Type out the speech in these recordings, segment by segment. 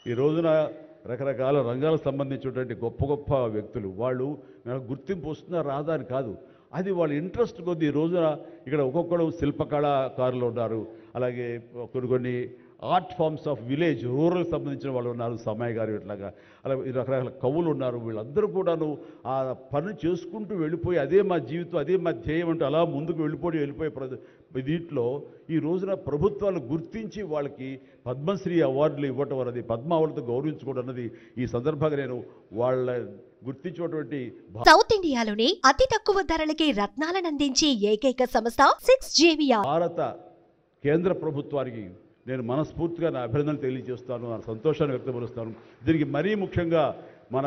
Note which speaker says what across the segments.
Speaker 1: ఈ రోజున రకరకాల రంగాలకు సంబంధించినటువంటి గొప్ప గొప్ప వ్యక్తులు వాళ్ళు నాకు గుర్తింపు వస్తుందా రాదా అని కాదు, అది వాళ్ళ ఇంట్రెస్ట్ కొద్ది. ఈ రోజున ఇక్కడ ఒక్కొక్కరు శిల్పకళాకారులు ఉన్నారు, అలాగే కొన్ని art forms of village rural సంబంధించిన వాళ్ళు ఉన్నారు, సమయ గారు ఇట్లాగా అలా రకరకాల కవులు ఉన్నారు. వీళ్ళందరూ కూడాను ఆ పని చేసుకుంటూ వెళ్ళిపోయి అదే మా జీవితం, అదే మా ధ్యేయం అంటూ అలా ముందుకు వెళ్ళిపోయే దీంట్లో ఈ రోజున ప్రభుత్వాలు గుర్తించి వాళ్ళకి పద్మశ్రీ అవార్డులు ఇవ్వటం అన్నది, పద్మ అవార్డులతో గౌరవించుకోవడం అన్నది ఈ సందర్భంగా నేను వాళ్ళ గుర్తించినటువంటి
Speaker 2: సౌత్ ఇండియాలోనే అతి తక్కువ ధరలకి రత్నాలను అందించే ఏకైక సంస్థ 6JVR.
Speaker 1: భారత కేంద్ర ప్రభుత్వానికి నేను మనస్ఫూర్తిగా నా అభినందనలు తెలియజేస్తాను, నా సంతోషాన్ని వ్యక్తపరుస్తాను. దీనికి మరీ ముఖ్యంగా మన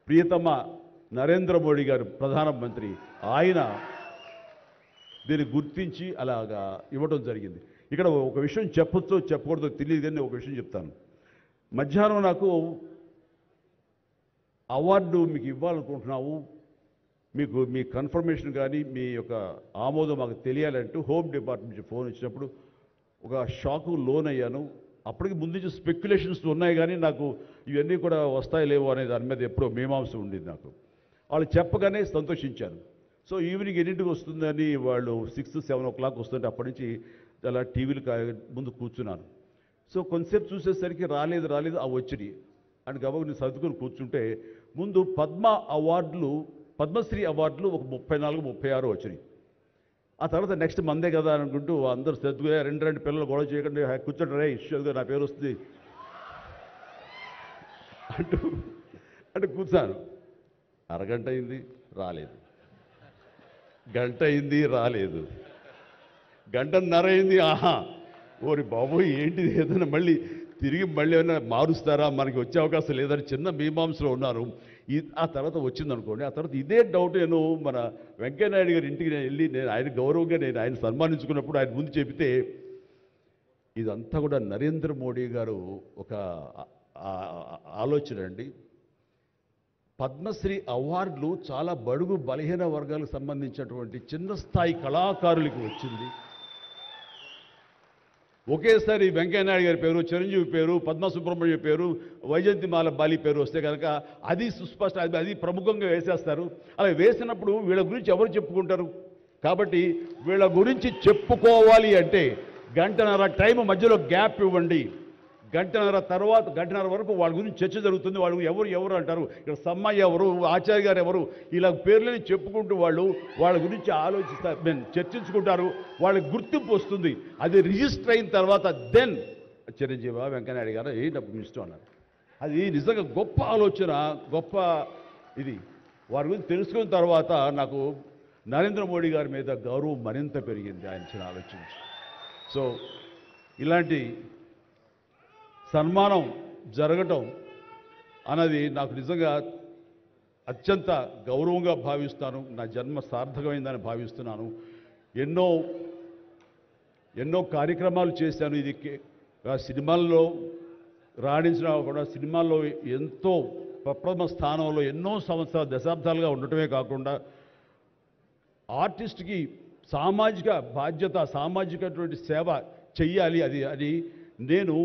Speaker 1: ప్రియతమ నరేంద్ర మోడీ గారు ప్రధానమంత్రి, ఆయన దీన్ని గుర్తించి అలాగా ఇవ్వడం జరిగింది. ఇక్కడ ఒక విషయం చెప్పొచ్చో చెప్పకూడదో తెలియదు, కానీ ఒక విషయం చెప్తాను. మధ్యాహ్నం నాకు అవార్డు మీకు ఇవ్వాలనుకుంటున్నాము, మీకు మీ కన్ఫర్మేషన్ కానీ మీ యొక్క ఆమోదం మాకు తెలియాలంటూ హోమ్ డిపార్ట్మెంట్ నుంచి ఫోన్ ఇచ్చినప్పుడు ఒక షాకు లోన్ అయ్యాను. అప్పటికి ముందు నుంచి స్పెక్యులేషన్స్ ఉన్నాయి, కానీ నాకు ఇవన్నీ కూడా వస్తాయి లేవో అనే దాని మీద ఎప్పుడో మీమాంస ఉండింది నాకు. వాళ్ళు చెప్పగానే సంతోషించాను. సో ఈవినింగ్ ఎన్నింటికి వస్తుందని వాళ్ళు 6-7 o'clock వస్తుంటే అప్పటి నుంచి అలా టీవీలు ముందు కూర్చున్నాను. సో కొంతసేపు చూసేసరికి రాలేదు ఆ వచ్చినాయి అని గబగ నేను సర్దుకొని కూర్చుంటే ముందు పద్మశ్రీ అవార్డులు ఒక 34-36 వచ్చినాయి. ఆ తర్వాత నెక్స్ట్ మందే కదా అనుకుంటూ అందరూ సర్దుగా రెండు పిల్లలు గొడవ చేయకుండా కూర్చోండి రే ఇష్యూగా నా పేరు వస్తుంది అంటే కూర్చాను. అరగంట అయింది రాలేదు, గంట అయింది రాలేదు, గంటన్నర అయింది. ఆహా ఓరి బాబోయ్ ఏంటిది, ఏదైనా మళ్ళీ ఏమైనా మారుస్తారా, మనకి వచ్చే అవకాశం లేదని చిన్న మీమాంసలో ఉన్నారు. ఆ తర్వాత వచ్చిందనుకోండి. ఆ తర్వాత ఇదే డౌట్ నేను మన వెంకయ్యనాయుడు గారి ఇంటికి వెళ్ళి నేను ఆయన గౌరవంగా ఆయన సన్మానించుకున్నప్పుడు ఆయన ముందు చెబితే ఇదంతా కూడా నరేంద్ర మోడీ గారు ఒక ఆలోచన అండి. పద్మశ్రీ అవార్డులు చాలా బడుగు బలహీన వర్గాలకు సంబంధించినటువంటి చిన్న స్థాయి కళాకారులకు వచ్చింది. ఒకేసారి వెంకయ్యనాయుడు గారి పేరు, చిరంజీవి పేరు, పద్మ సుబ్రహ్మణ్యం పేరు, వైజయంతిమాల బాలి పేరు వస్తే కనుక అది సుస్పష్ట, అది ప్రముఖంగా వేసేస్తారు. అలా వేసినప్పుడు వీళ్ళ గురించి ఎవరు చెప్పుకుంటారు? కాబట్టి వీళ్ళ గురించి చెప్పుకోవాలి అంటే గంటన్నర టైం మధ్యలో గ్యాప్ ఇవ్వండి. గంటన్నర వరకు వాళ్ళ గురించి చర్చ జరుగుతుంది. వాళ్ళు ఎవరు అంటారు, ఇక్కడ సమ్మయ్య ఎవరు, ఆచార్య గారు ఎవరు, ఇలా పేర్లని చెప్పుకుంటూ వాళ్ళ గురించి ఆలోచిస్తారు, చర్చించుకుంటారు. వాళ్ళకి గుర్తింపు వస్తుంది. అది రిజిస్టర్ అయిన తర్వాత దెన్ చిరంజీవి వెంకయ్యనాయుడు గారు ఏంటప్పుడు ఇష్టం అన్నారు. అది నిజంగా గొప్ప ఆలోచన, గొప్ప ఇది. వారి గురించి తెలుసుకున్న తర్వాత నాకు నరేంద్ర మోడీ గారి మీద గౌరవం మరింత పెరిగింది ఆయన ఆలోచించి. సో ఇలాంటి సన్మానం జరగటం అన్నది నాకు నిజంగా అత్యంత గౌరవంగా భావిస్తాను. నా జన్మ సార్థకమైందని భావిస్తున్నాను. ఎన్నో కార్యక్రమాలు చేశాను. ఇది సినిమాల్లో రాణించినా కూడా సినిమాల్లో ఎంతో ప్రప్రథమ స్థానంలో ఎన్నో సంవత్సరాలు దశాబ్దాలుగా ఉండటమే కాకుండా ఆర్టిస్ట్కి సామాజిక బాధ్యత, సామాజికటువంటి సేవ చెయ్యాలి. అది నేను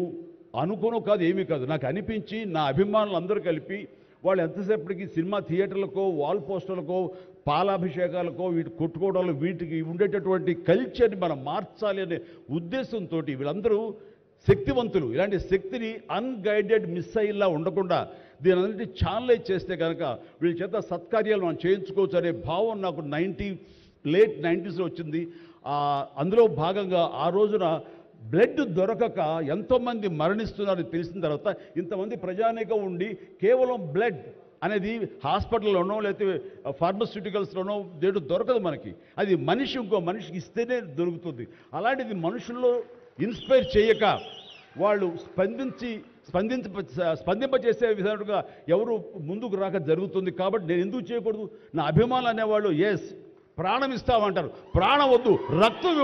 Speaker 1: అనుకోను కాదు, ఏమీ కాదు, నాకు అనిపించి నా అభిమానులు అందరూ కలిపి వాళ్ళు ఎంతసేపటికి సినిమా థియేటర్లకో వాల్ పోస్టర్లకో పాలాభిషేకాలకో వీటి కొట్టుకోవడాలు వీటికి ఉండేటటువంటి కల్చర్ని మనం మార్చాలి అనే ఉద్దేశంతో వీళ్ళందరూ శక్తివంతులు. ఇలాంటి శక్తిని అన్గైడెడ్ మిస్సైల్లా ఉండకుండా దీని అన్నింటి ఛానలైజ్ చేస్తే కనుక వీళ్ళ చేత సత్కార్యాలు మనం చేయించుకోవచ్చు అనే భావం నాకు లేట్ 90s వచ్చింది. అందులో భాగంగా ఆ రోజున బ్లడ్ దొరకక ఎంతోమంది మరణిస్తున్నారని తెలిసిన తర్వాత ఇంతమంది ప్రజానీకం ఉండి కేవలం బ్లడ్ అనేది హాస్పిటల్లోనో లేకపోతే ఫార్మస్యూటికల్స్లోనో దేడు దొరకదు మనకి. అది మనిషి ఇంకో మనిషికి ఇస్తేనే దొరుకుతుంది. అలాంటిది మనుషుల్లో ఇన్స్పైర్ చేయక వాళ్ళు స్పందింపచేసే విధంగా ఎవరు ముందుకు రాక జరుగుతుంది. కాబట్టి నేను ఎందుకు చేయకూడదు? నా అభిమానులు అనేవాళ్ళు ఎస్ ప్రాణం ఇస్తామంటారు. ప్రాణం వద్దు, రక్తం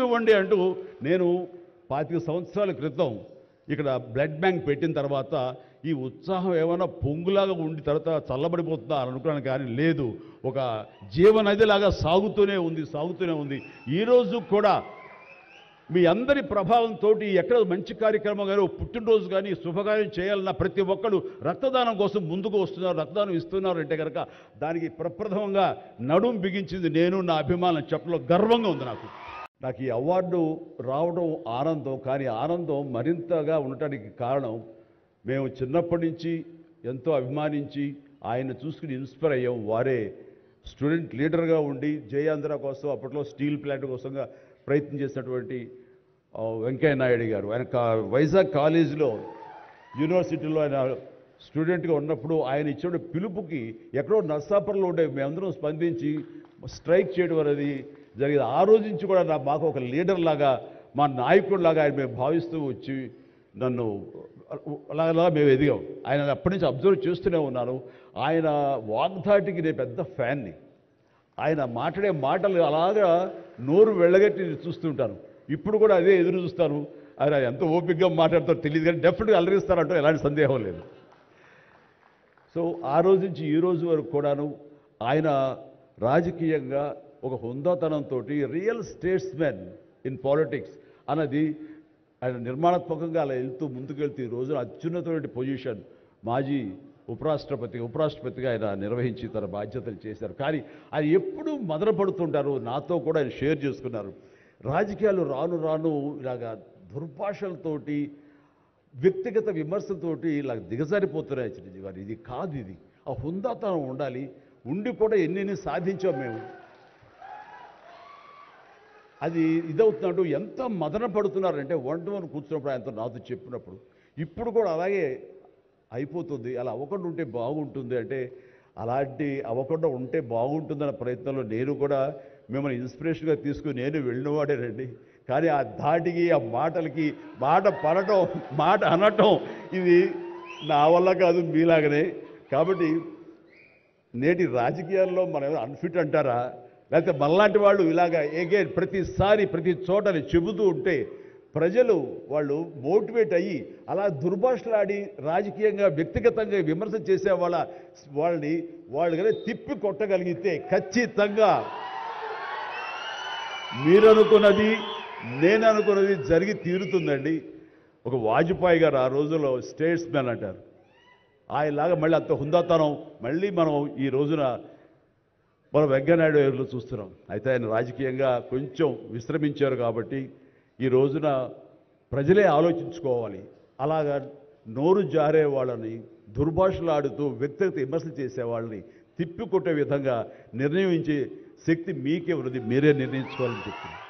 Speaker 1: ఇవ్వండి అంటూ నేను 25 సంవత్సరాల క్రితం ఇక్కడ బ్లడ్ బ్యాంక్ పెట్టిన తర్వాత ఈ ఉత్సాహం ఏమైనా పొంగులాగా ఉండి తర్వాత చల్లబడిపోతుందా అని అనుకున్నాను. కానీ లేదు, ఒక జీవనదిలాగా సాగుతూనే ఉంది. ఈరోజు కూడా మీ అందరి ప్రభావంతో ఎక్కడ మంచి కార్యక్రమం కానీ పుట్టినరోజు కానీ శుభకార్యం చేయాలన్న ప్రతి ఒక్కరు రక్తదానం కోసం ముందుకు వస్తున్నారు, రక్తదానం ఇస్తున్నారు అంటే కనుక దానికి ప్రప్రథమంగా నడుం బిగించింది నేను, నా అభిమానం చెప్పలో గర్వంగా ఉంది నాకు ఈ అవార్డు రావడం ఆనందం. కానీ ఆనందం మరింతగా ఉండటానికి కారణం మేము చిన్నప్పటి నుంచి ఎంతో అభిమానించి ఆయన చూసుకుని ఇన్స్పైర్ అయ్యాం. వారే స్టూడెంట్ లీడర్గా ఉండి జయాంధ్ర కోసం అప్పట్లో స్టీల్ ప్లాంట్ కోసంగా ప్రయత్నం చేసినటువంటి వెంకయ్య నాయుడు గారు. ఆయన వైజాగ్ కాలేజీలో యూనివర్సిటీలో ఆయన స్టూడెంట్గా ఉన్నప్పుడు ఆయన ఇచ్చిన పిలుపుకి ఎక్కడో నర్సాపురంలో ఉండే మేమందరం స్పందించి స్ట్రైక్ చేయడం అనేది జరిగింది. ఆ రోజు నుంచి కూడా మాకు ఒక లీడర్ లాగా, మా నాయకుడిలాగా ఆయన మేము భావిస్తూ వచ్చి నన్ను అలాగా మేము ఎదిగాం. ఆయన అప్పటి నుంచి అబ్జర్వ్ చేస్తూనే ఉన్నాను. ఆయన వాగ్ధాటికి నేను పెద్ద ఫ్యాన్ని. ఆయన మాట్లాడే మాటలు అలాగా నోరు వెళ్ళగట్టి చూస్తుంటాను. ఇప్పుడు కూడా అదే ఎదురు చూస్తాను. ఆయన ఎంత ఓపికగా మాట్లాడతారో తెలియదు, కానీ డెఫినెట్గా అలరిస్తారంటూ ఎలాంటి సందేహం లేదు. సో ఆ రోజు నుంచి ఈ రోజు వరకు కూడాను ఆయన రాజకీయంగా ఒక హుందాతనంతో రియల్ స్టేట్స్మెన్ ఇన్ పాలిటిక్స్ అన్నది ఆయన నిర్మాణాత్మకంగా అలా ముందుకెళ్తూ ఈ రోజున అత్యున్నతమైన పొజిషన్ మాజీ ఉపరాష్ట్రపతిగా ఆయన నిర్వహించి తన బాధ్యతలు చేశారు. కానీ ఆయన ఎప్పుడూ మదనపడుతుంటారు. నాతో కూడా ఆయన షేర్ చేసుకున్నారు. రాజకీయాలు రాను రాను ఇలాగా దుర్భాషలతోటి వ్యక్తిగత విమర్శలతోటి ఇలా దిగజారిపోతున్నాయి చిరంజీవి గారు. ఇది కాదు, ఇది ఆ హుందాతనం ఉండాలి. ఉండి కూడా ఎన్ని సాధించాం మేము. అది ఇదవుతున్నట్టు ఎంత మదన పడుతున్నారంటే వన్ కూర్చున్నప్పుడు ఆయనతో నాతో చెప్పినప్పుడు ఇప్పుడు కూడా అలాగే అయిపోతుంది. అలా అవ్వకుండా ఉంటే బాగుంటుంది అంటే అలాంటి అవ్వకుండా ఉంటే బాగుంటుందన్న ప్రయత్నంలో నేను కూడా మిమ్మల్ని ఇన్స్పిరేషన్గా తీసుకుని నేను వెళ్ళినవాడేనండి. కానీ ఆ ధాటికి ఆ మాటలకి మాట పడటం మాట అనటం ఇది నా వల్ల కాదు, మీలాగనే. కాబట్టి నేటి రాజకీయాల్లో మనం అన్ఫిట్ అంటారా, లేకపోతే మనలాంటి వాళ్ళు ఇలాగా ఎగైన్ ప్రతిసారి ప్రతి చోటని చెబుతూ ఉంటే ప్రజలు వాళ్ళు మోటివేట్ అయ్యి అలా దుర్భాషలాడి రాజకీయంగా వ్యక్తిగతంగా విమర్శ చేసే వాళ్ళని కానీ తిప్పి కొట్టగలిగితే ఖచ్చితంగా మీరనుకున్నది నేను అనుకున్నది జరిగి తీరుతుందండి. ఒక వాజ్పేయి గారు ఆ రోజుల్లో స్టేట్స్మెన్ అంటారు. ఆయనలాగా మళ్ళీ అంత హుందాతనం మళ్ళీ మనం ఈ రోజున మనం వెంకయ్యనాయుడు గారిలో చూస్తున్నాం. అయితే ఆయన రాజకీయంగా కొంచెం విశ్రమించారు కాబట్టి ఈ రోజున ప్రజలే ఆలోచించుకోవాలి. అలాగా నోరు జారే వాళ్ళని దుర్భాషలాడుతూ వ్యక్తిగత విమర్శలు చేసేవాళ్ళని తిప్పికొట్టే విధంగా నిర్ణయించే శక్తి మీకే ఉన్నది, మీరే నిర్ణయించుకోవాలని చెప్తున్నాను.